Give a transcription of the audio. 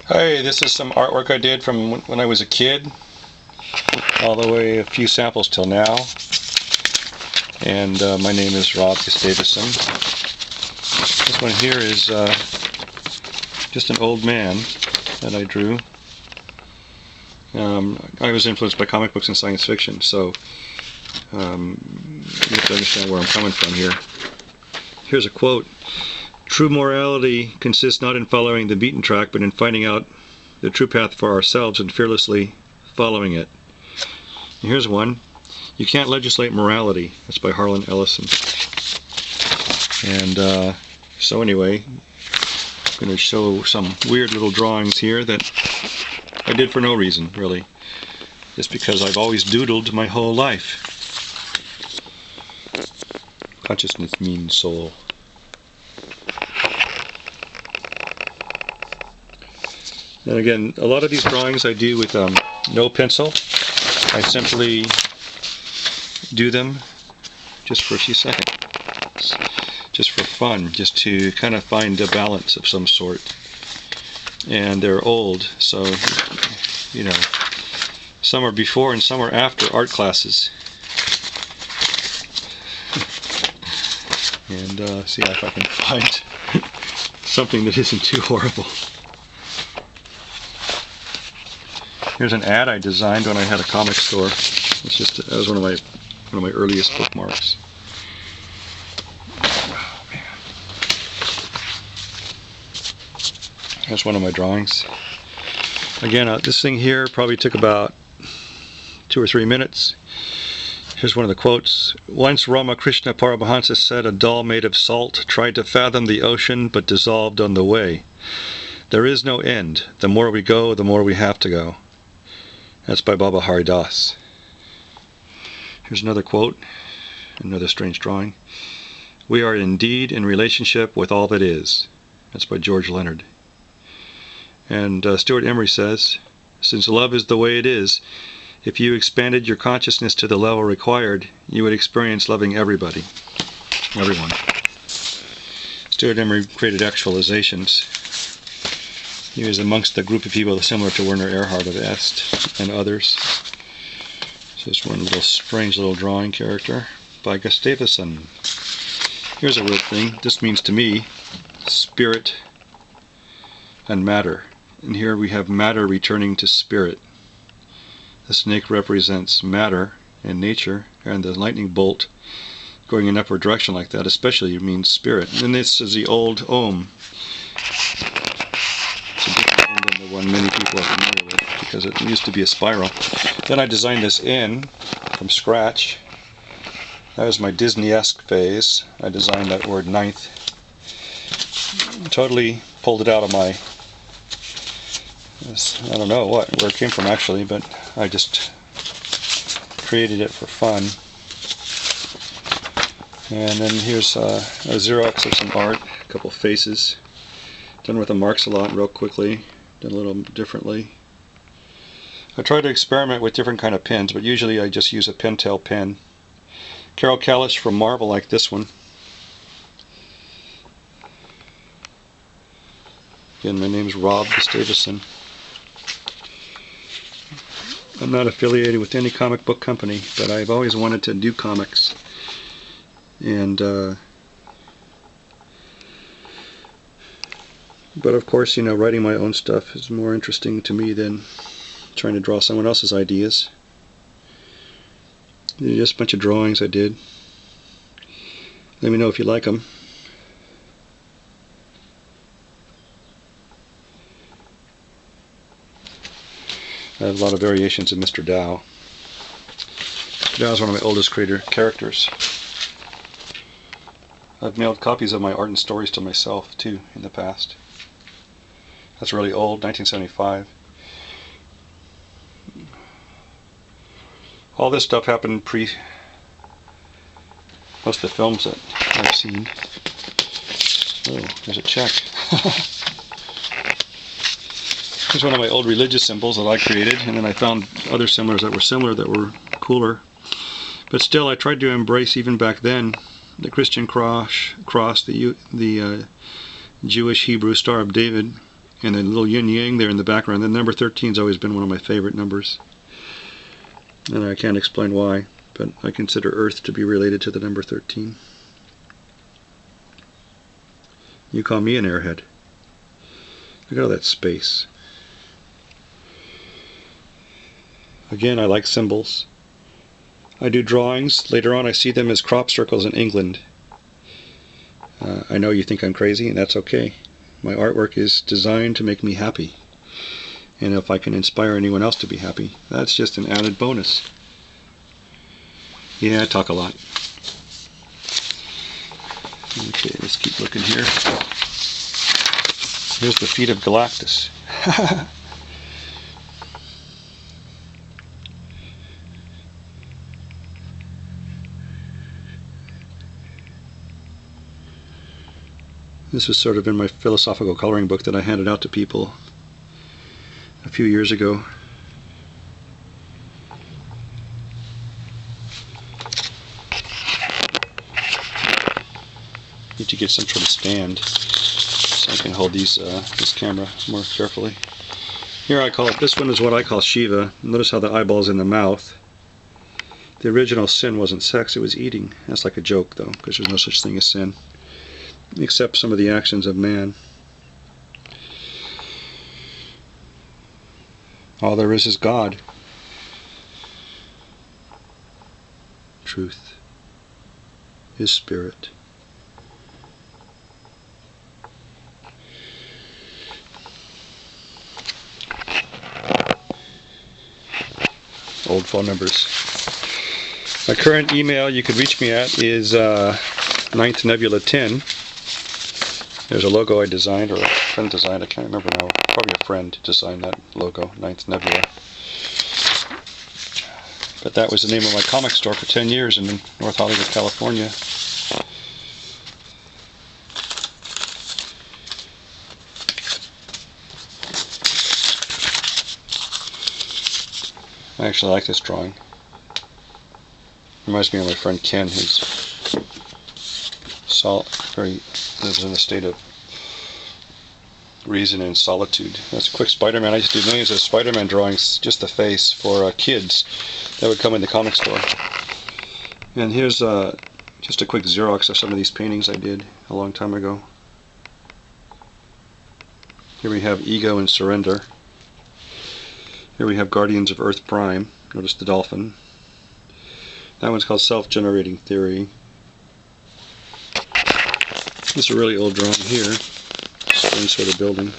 Hey, this is some artwork I did from when I was a kid, all the way a few samples till now. And my name is Rob Gustaveson. This one here is just an old man that I drew. I was influenced by comic books and science fiction, so you have to understand where I'm coming from here. Here's a quote. True morality consists not in following the beaten track, but in finding out the true path for ourselves and fearlessly following it. And here's one. You can't legislate morality. That's by Harlan Ellison. And so anyway, I'm going to show some weird little drawings here that I did for no reason, really. Just because I've always doodled my whole life. Consciousness means soul. And again, a lot of these drawings I do with no pencil. I simply do them just for a few seconds, just for fun, just to kind of find a balance of some sort. And they're old, so, you know, some are before and some are after art classes. And see if I can find something that isn't too horrible. Here's an ad I designed when I had a comic store. It's just that was one of my earliest bookmarks. Oh, man. Here's one of my drawings. Again, this thing here probably took about 2 or 3 minutes. Here's one of the quotes. Once Ramakrishna Paramahansa said, a doll made of salt tried to fathom the ocean but dissolved on the way. There is no end. The more we go, the more we have to go. That's by Baba Hari Das. Here's another quote, another strange drawing. We are indeed in relationship with all that is. That's by George Leonard. And Stuart Emery says, since love is the way it is, if you expanded your consciousness to the level required, you would experience loving everybody. Everyone. Stuart Emery created actualizations. He was amongst a group of people similar to Werner Erhard of Est and others. So this one little strange little drawing character by Gustaveson. Here's a weird thing. This means to me spirit and matter. And here we have matter returning to spirit. The snake represents matter and nature, and the lightning bolt going in an upward direction like that especially means spirit. And this is the old Om. The one many people are familiar with because it used to be a spiral. Then I designed this in from scratch. That was my Disney-esque phase. I designed that word ninth. Totally pulled it out of my, I don't know where it came from actually, but I just created it for fun. And then here's a Xerox of some art, a couple faces, done with a Marks-a-Lot real quickly. Done a little differently. I try to experiment with different kind of pens, but usually I just use a Pentel pen. Carol Kalish from Marvel, like this one. Again, my name's Rob Gustaveson. I'm not affiliated with any comic book company, but I've always wanted to do comics. And but of course, you know, writing my own stuff is more interesting to me than trying to draw someone else's ideas. They're just a bunch of drawings I did. Let me know if you like them. I have a lot of variations of Mr. Dow. Dow is one of my oldest characters. I've mailed copies of my art and stories to myself, too, in the past. That's really old, 1975. All this stuff happened most of the films that I've seen. Oh, there's a check. Here's one of my old religious symbols that I created, and then I found other symbols that were cooler. But still, I tried to embrace, even back then, the Christian cross, the Jewish Hebrew Star of David, and the little yin-yang there in the background. The number 13 has always been one of my favorite numbers, and I can't explain why, but I consider Earth to be related to the number 13. You call me an airhead. Look at all that space. Again, I like symbols. I do drawings. Later on I see them as crop circles in England. I know you think I'm crazy, and that's okay. My artwork is designed to make me happy. And if I can inspire anyone else to be happy, that's just an added bonus. Yeah, I talk a lot. Okay, let's keep looking here. Here's the feet of Galactus. This was sort of in my philosophical coloring book that I handed out to people a few years ago. Need to get some sort of stand so I can hold this camera more carefully. Here I call it, this one is what I call Shiva. Notice how the eyeball's in the mouth. The original sin wasn't sex, it was eating. That's like a joke though, because there's no such thing as sin, except some of the actions of man. All there is God. Truth is spirit. Old phone numbers. My current email you could reach me at is 9th Nebula 10. There's a logo I designed, or a friend designed, I can't remember now. Probably a friend designed that logo, 9th Nebula. But that was the name of my comic store for 10 years in North Hollywood, California. I actually like this drawing. Reminds me of my friend Ken, who's lives in a state of reason and solitude. That's a quick Spider-Man. I used to do millions of Spider-Man drawings, just the face, for kids that would come in the comic store. And here's just a quick Xerox of some of these paintings I did a long time ago. Here we have Ego and Surrender. Here we have Guardians of Earth Prime. Notice the dolphin. That one's called Self-Generating Theory. This is a really old drawing here. Strange sort of building.